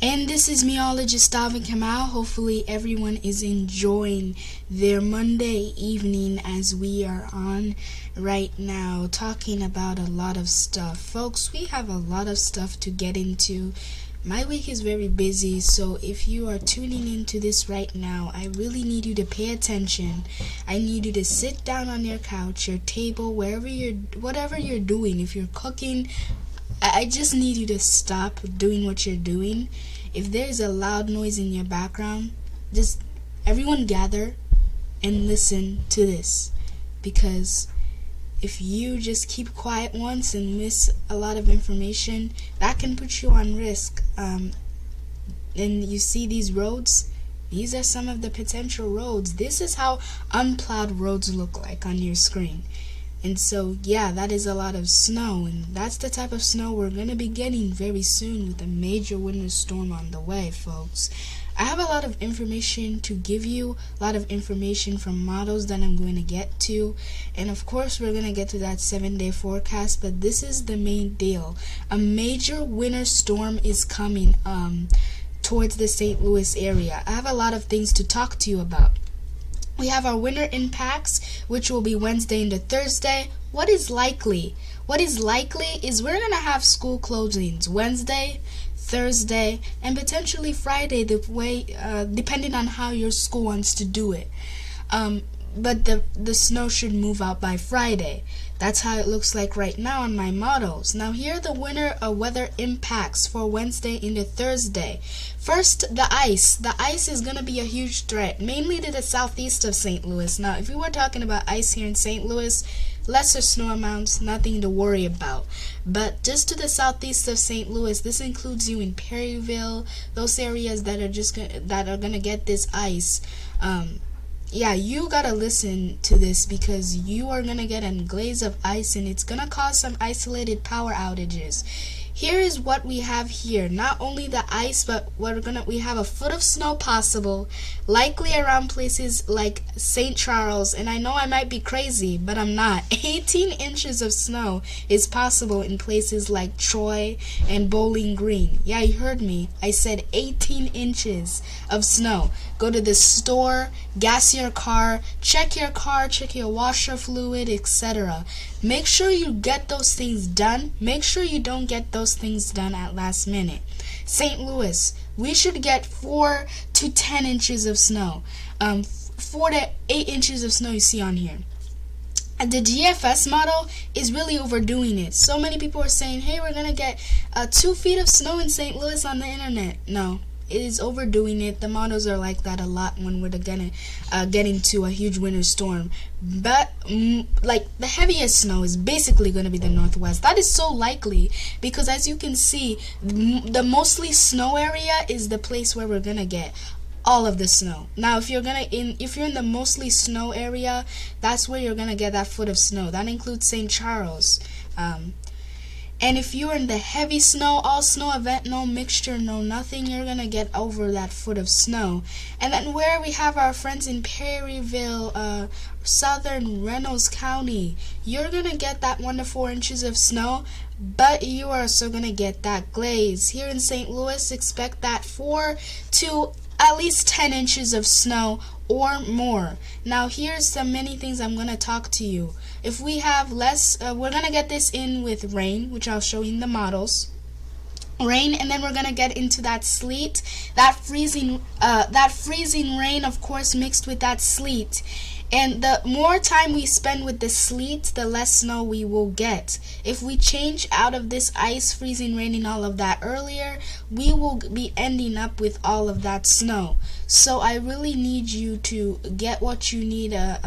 And this is meologist Alvin Kamau. Hopefully everyone is enjoying their Monday evening as we are on right now talking about a lot of stuff. Folks, we have a lot of stuff to get into. My week is very busy, so if you are tuning into this right now, I really need you to pay attention. I need you to sit down on your couch, your table, whatever you're doing. If you're cooking, I just need you to stop doing what you're doing. If there's a loud noise in your background, just everyone gather and listen to this. Because if you just keep quiet once and miss a lot of information, that can put you on risk. And you see these roads? These are some of the potential roads. This is how unplowed roads look like on your screen. And so, yeah, that is a lot of snow, and that's the type of snow we're going to be getting very soon with a major winter storm on the way, folks. I have a lot of information to give you, a lot of information from models that I'm going to get to, and of course we're going to get to that 7-day forecast, but this is the main deal. A major winter storm is coming towards the St. Louis area. I have a lot of things to talk to you about. We have our winter impacts, which will be Wednesday into Thursday. What is likely? What is likely is we're going to have school closings Wednesday, Thursday, and potentially Friday, depending on how your school wants to do it. But the snow should move out by Friday. That's how it looks like right now on my models. Now here are the winter weather impacts for Wednesday into Thursday. First, the ice. The ice is going to be a huge threat, mainly to the southeast of St. Louis. Now, if we were talking about ice here in St. Louis, lesser snow amounts, nothing to worry about. But just to the southeast of St. Louis, this includes you in Perryville, those areas that are going to get this ice. Yeah, you gotta listen to this because you are gonna get a glaze of ice and it's gonna cause some isolated power outages. Here is what we have here. Not only the ice, but we have a foot of snow possible, likely around places like St. Charles, and I know I might be crazy, but I'm not. 18 inches of snow is possible in places like Troy and Bowling Green. Yeah, you heard me. I said 18 inches of snow. Go to the store, gas your car, check your washer fluid, etc. Make sure you get those things done. Make sure you don't get those things done at last minute. St. Louis, we should get 4 to 10 inches of snow. 4 to 8 inches of snow you see on here. And the GFS model is really overdoing it. So many people are saying, hey, we're going to get 2 feet of snow in St. Louis on the internet. No. It is overdoing it. The models are like that a lot when we're gonna get into a huge winter storm. But like the heaviest snow is basically gonna be the Northwest. That is so likely because, as you can see, the mostly snow area is the place where we're gonna get all of the snow. Now, if you're in the mostly snow area, that's where you're gonna get that foot of snow. That includes St. Charles. And if you're in the heavy snow, all snow event, no mixture, no nothing, you're going to get over that foot of snow. And then where we have our friends in Perryville, southern Reynolds County, you're going to get that 1 to 4 inches of snow, but you are also going to get that glaze. Here in St. Louis, expect that 4 to at least 10 inches of snow or more. Now here's some many things I'm going to talk to you. If we have less, we're going to get this in with rain, which I'll show you in the models. Rain, and then we're going to get into that sleet, that freezing rain, of course, mixed with that sleet. And the more time we spend with the sleet, the less snow we will get. If we change out of this ice, freezing rain, and all of that earlier, we will be ending up with all of that snow. So I really need you to get what you need to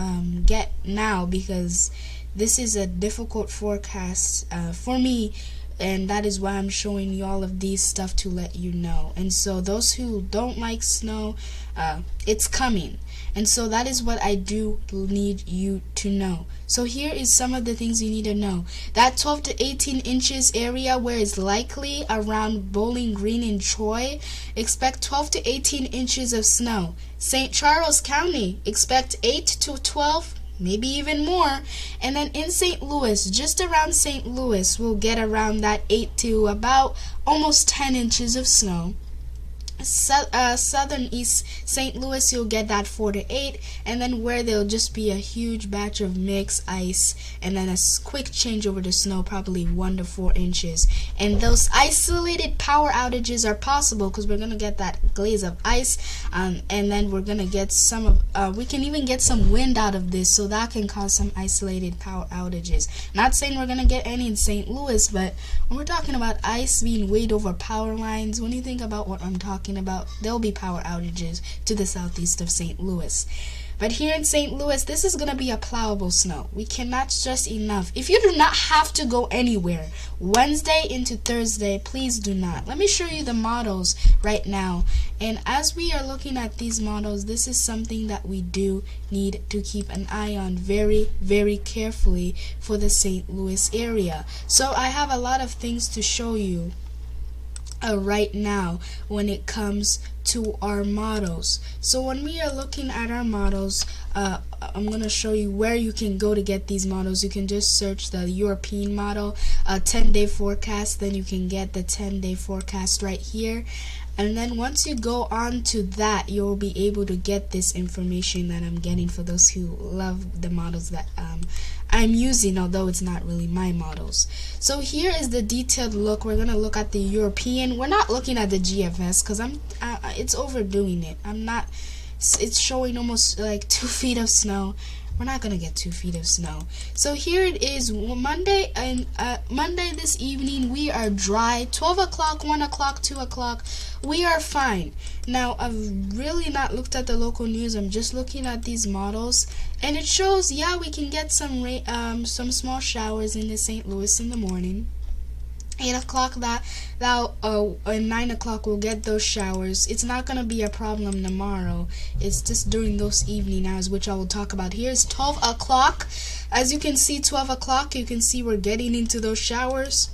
get now, because this is a difficult forecast for me. And that is why I'm showing you all of these stuff to let you know. And so those who don't like snow, it's coming. And so that is what I do need you to know. So here is some of the things you need to know. That 12 to 18 inches area where it's likely around Bowling Green and Troy, expect 12 to 18 inches of snow. St. Charles County, expect 8 to 12, maybe even more. And then in St. Louis, just around St. Louis, we'll get around that 8 to about almost 10 inches of snow. southern East St. Louis, you'll get that 4 to 8, and then where there'll just be a huge batch of mixed ice, and then a quick change over to snow, probably 1 to 4 inches. And those isolated power outages are possible because we're gonna get that glaze of ice, and then we're gonna get we can even get some wind out of this, so that can cause some isolated power outages. Not saying we're gonna get any in St. Louis, but when we're talking about ice being weighed over power lines, when you think about what I'm talking about, there'll be power outages to the southeast of St. Louis. But here in St. Louis, this is going to be a plowable snow. We cannot stress enough. If you do not have to go anywhere Wednesday into Thursday, please do not. Let me show you the models right now. And as we are looking at these models, this is something that we do need to keep an eye on very, very carefully for the St. Louis area. So I have a lot of things to show you right now when it comes to our models. So when we are looking at our models, I'm going to show you where you can go to get these models. You can just search the European model 10-day forecast, then you can get the 10-day forecast right here. And then once you go on to that, you'll be able to get this information that I'm getting for those who love the models that I'm using, although it's not really my models. So here is the detailed look. We're gonna look at the European. We're not looking at the GFS because it's overdoing it. It's showing almost like 2 feet of snow. We're not gonna get 2 feet of snow. So here it is, Monday, and Monday this evening we are dry. 12 o'clock, 1 o'clock, 2 o'clock, we are fine. Now I've really not looked at the local news. I'm just looking at these models, and it shows, yeah, we can get some small showers in the St. Louis in the morning. 8 o'clock, and 9 o'clock we'll get those showers. It's not going to be a problem tomorrow. It's just during those evening hours, which I will talk about. Here's 12 o'clock. As you can see, 12 o'clock, you can see we're getting into those showers.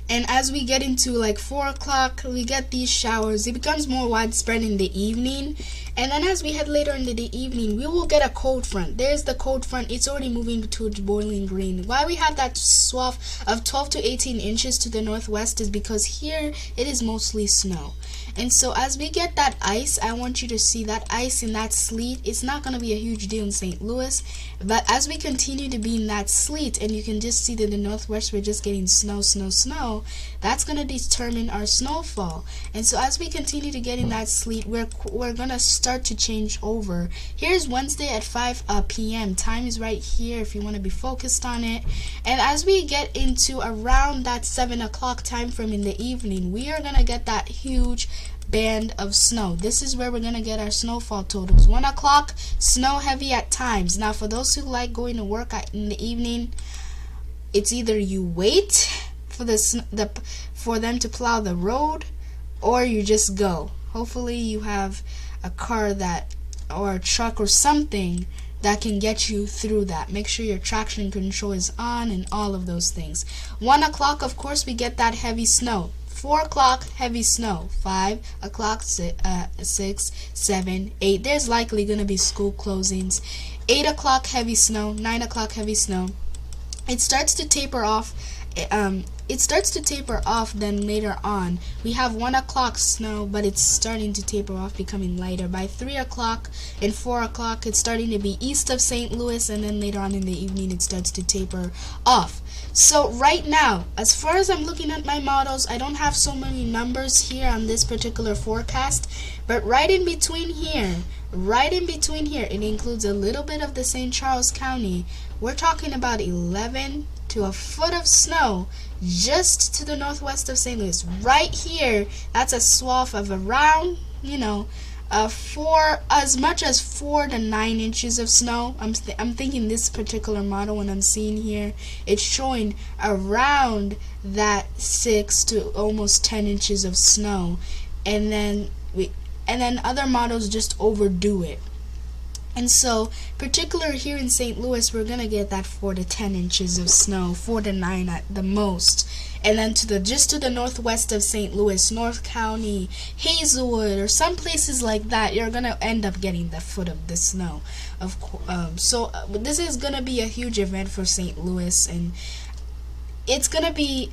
And as we get into like 4 o'clock, we get these showers. It becomes more widespread in the evening. And then as we head later into the evening, we will get a cold front. There's the cold front. It's already moving towards Bowling Green. Why we have that swath of 12 to 18 inches to the northwest is because here it is mostly snow. And so as we get that ice, I want you to see that ice and that sleet. It's not going to be a huge deal in St. Louis, but as we continue to be in that sleet, and you can just see that in the northwest we're just getting snow, snow, snow, that's going to determine our snowfall. And so as we continue to get in that sleet, we're going to start to change over. Here's Wednesday at 5 p.m. Time is right here if you want to be focused on it. And as we get into around that 7 o'clock time frame in the evening, we are going to get that huge band of snow. This is where we're going to get our snowfall totals. 1 o'clock, snow heavy at times. Now for those who like going to work in the evening, it's either you wait for for them to plow the road, or you just go. Hopefully you have a car or a truck or something that can get you through that. Make sure your traction control is on and all of those things. 1 o'clock, of course, we get that heavy snow. 4 o'clock, heavy snow. 5 o'clock, 6, 7, 8. There's likely going to be school closings. 8 o'clock, heavy snow. 9 o'clock, heavy snow. It starts to taper off. Then later on we have 1 o'clock snow, but it's starting to taper off, becoming lighter. By 3 o'clock and 4 o'clock it's starting to be east of St. Louis, and then later on in the evening it starts to taper off. So right now, as far as I'm looking at my models, I don't have so many numbers here on this particular forecast, but right in between here, it includes a little bit of the St. Charles County. We're talking about 11 to a foot of snow just to the northwest of St. Louis. Right here, that's a swath of around, as much as 4 to 9 inches of snow. I'm thinking this particular model, when I'm seeing here, it's showing around that 6 to almost 10 inches of snow, and then other models just overdo it. And so, particularly here in St. Louis, we're going to get that 4 to 10 inches of snow, 4 to 9 at the most. And then just to the northwest of St. Louis, North County, Hazelwood, or some places like that, you're going to end up getting the foot of the snow. But this is going to be a huge event for St. Louis, and it's going to be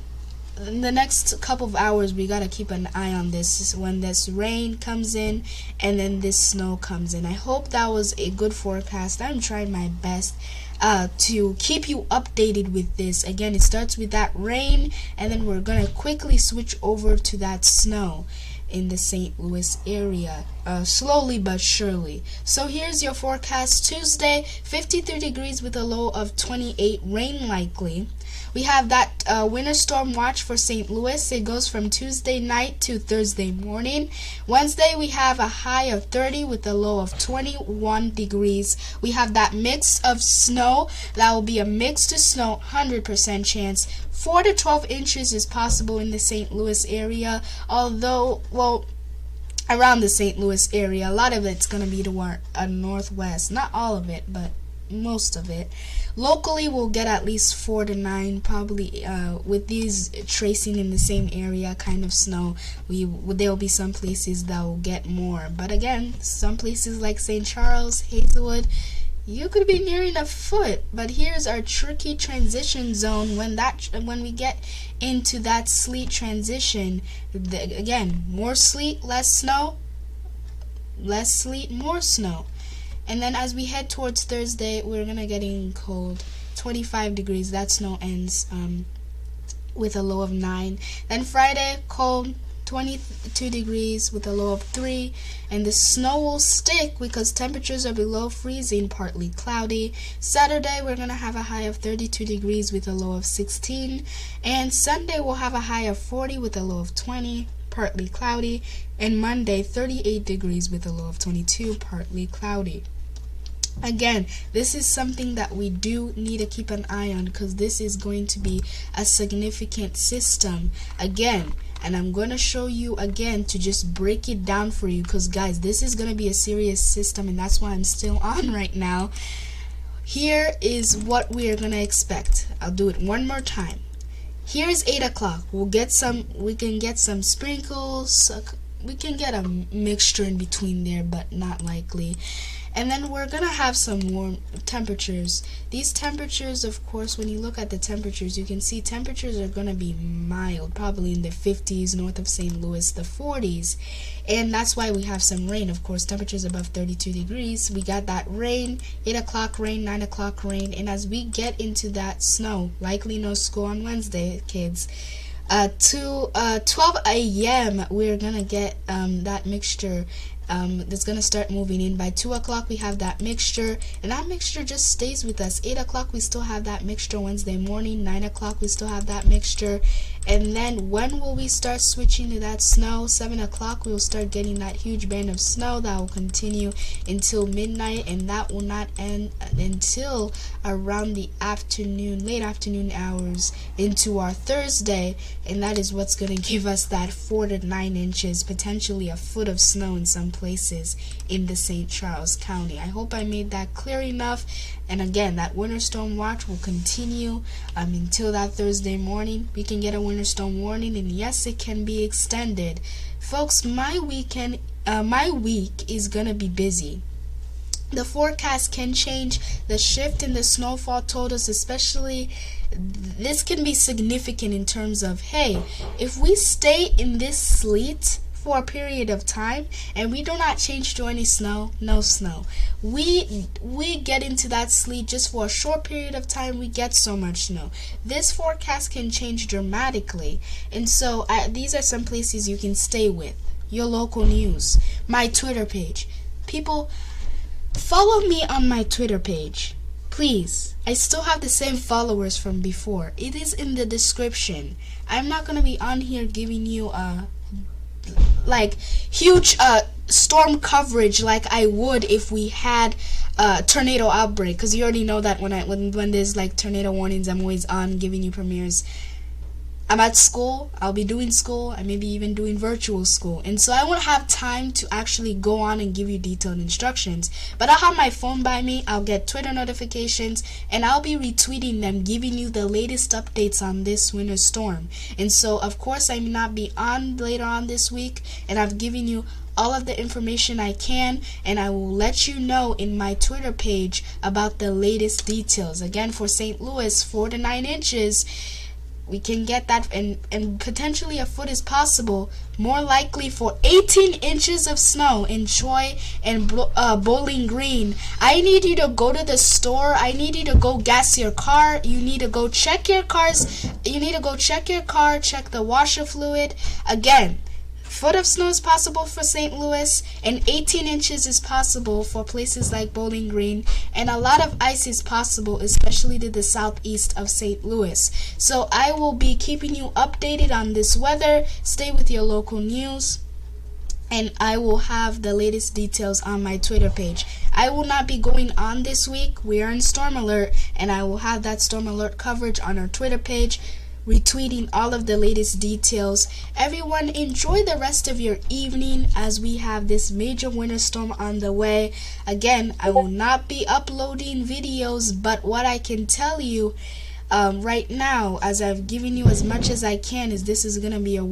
in the next couple of hours, we gotta keep an eye on this when this rain comes in and then this snow comes in. I hope that was a good forecast. I'm trying my best to keep you updated with this. Again, it starts with that rain, and then we're gonna quickly switch over to that snow in the St. Louis area, slowly but surely. So here's your forecast. Tuesday, 53 degrees with a low of 28, rain likely. We have that winter storm watch for St. Louis. It goes from Tuesday night to Thursday morning. Wednesday, we have a high of 30 with a low of 21 degrees. We have that mix of snow. That will be a mix to snow, 100% chance. 4 to 12 inches is possible in the St. Louis area, although, well, around the St. Louis area. A lot of it's going to be toward northwest. Not all of it, but most of it. Locally, we'll get at least 4 to 9, probably with these tracing in the same area kind of snow. There'll be some places that will get more. But again, some places like St. Charles, Hazelwood, you could be nearing a foot. But here's our tricky transition zone. When we get into that sleet transition, again, more sleet, less snow, less sleet, more snow. And then as we head towards Thursday, we're gonna getting cold. 25 degrees. That snow ends with a low of 9. Then Friday, cold. 22 degrees with a low of 3, and the snow will stick because temperatures are below freezing, partly cloudy. Saturday, we're gonna have a high of 32 degrees with a low of 16, and Sunday we'll have a high of 40 with a low of 20, partly cloudy, and Monday 38 degrees with a low of 22, partly cloudy. Again, this is something that we do need to keep an eye on because this is going to be a significant system again. And I'm going to show you again to just break it down for you because, guys, this is going to be a serious system, and that's why I'm still on right now. Here is what we are going to expect. I'll do it one more time. Here is 8 o'clock. We can get some sprinkles. We can get a mixture in between there, but not likely. And then we're going to have some warm temperatures. These temperatures, of course, when you look at the temperatures, you can see temperatures are going to be mild, probably in the 50s, north of St. Louis, the 40s. And that's why we have some rain, of course, temperatures above 32 degrees. We got that rain, 8 o'clock rain, 9 o'clock rain. And as we get into that snow, likely no school on Wednesday, kids. To 12 a.m., we're going to get that mixture that's going to start moving in. By 2 o'clock we have that mixture, and that mixture just stays with us. 8 o'clock we still have that mixture Wednesday morning. 9 o'clock we still have that mixture. And then when will we start switching to that snow? 7 o'clock we will start getting that huge band of snow that will continue until midnight, and that will not end until around the afternoon, late afternoon hours into our Thursday. And that is what's going to give us that 4 to 9 inches, potentially a foot of snow in some places in the St. Charles County. I hope I made that clear enough. And again, that winter storm watch will continue until that Thursday morning. We can get a winter storm warning, and yes, it can be extended. Folks, my week is gonna be busy. The forecast can change. The shift in the snowfall told us, especially, this can be significant in terms of, hey, if we stay in this sleet for a period of time and we do not change to any snow, no snow. We get into that sleet just for a short period of time, we get so much snow. This forecast can change dramatically, and so these are some places you can stay with. Your local news, my Twitter page. People, follow me on my Twitter page, please. I still have the same followers from before. It is in the description. I'm not gonna be on here giving you like huge storm coverage like I would if we had a tornado outbreak, because you already know that when there's like tornado warnings, I'm always on giving you premieres. I'm at school, I'll be doing school, I may be even doing virtual school, and so I won't have time to actually go on and give you detailed instructions. But I'll have my phone by me, I'll get Twitter notifications, and I'll be retweeting them, giving you the latest updates on this winter storm. And so of course I may not be on later on this week, and I've given you all of the information I can, and I will let you know in my Twitter page about the latest details. Again, for St. Louis, 4 to 9 inches. we can get that, and potentially a foot is possible, more likely for 18 inches of snow in Troy and Bowling Green. I need you to go to the store. I need you to go gas your car. You need to go check your cars. You need to go check your car, check the washer fluid. Again, foot of snow is possible for St. Louis, and 18 inches is possible for places like Bowling Green, and a lot of ice is possible, especially to the southeast of St. Louis. So I will be keeping you updated on this weather. Stay with your local news, and I will have the latest details on my Twitter page. I will not be going on this week. We are in storm alert, and I will have that storm alert coverage on our Twitter page, retweeting all of the latest details. Everyone, enjoy the rest of your evening as we have this major winter storm on the way. Again, I will not be uploading videos, but what I can tell you right now, as I've given you as much as I can, is this is going to be a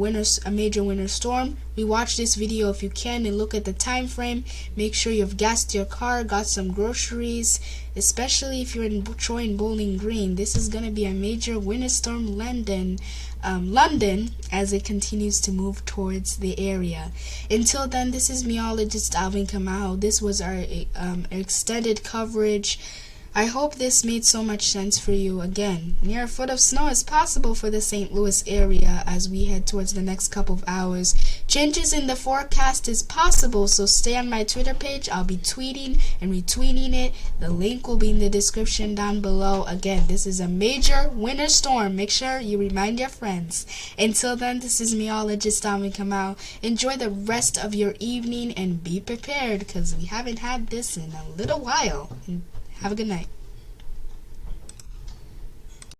major winter storm. Rewatch this video if you can and look at the time frame. Make sure you've gassed your car, got some groceries, especially if you're in Troy and Bowling Green. This is going to be a major winter storm London as it continues to move towards the area. Until then, this is meteorologist Alvin Kamau. This was our extended coverage. I hope this made so much sense for you. Again, near a foot of snow is possible for the St. Louis area as we head towards the next couple of hours. Changes in the forecast is possible, so stay on my Twitter page. I'll be tweeting and retweeting it. The link will be in the description down below. Again, this is a major winter storm. Make sure you remind your friends. Until then, this is meteorologist Alvin Kamau. Enjoy the rest of your evening and be prepared, because we haven't had this in a little while. Have a good night.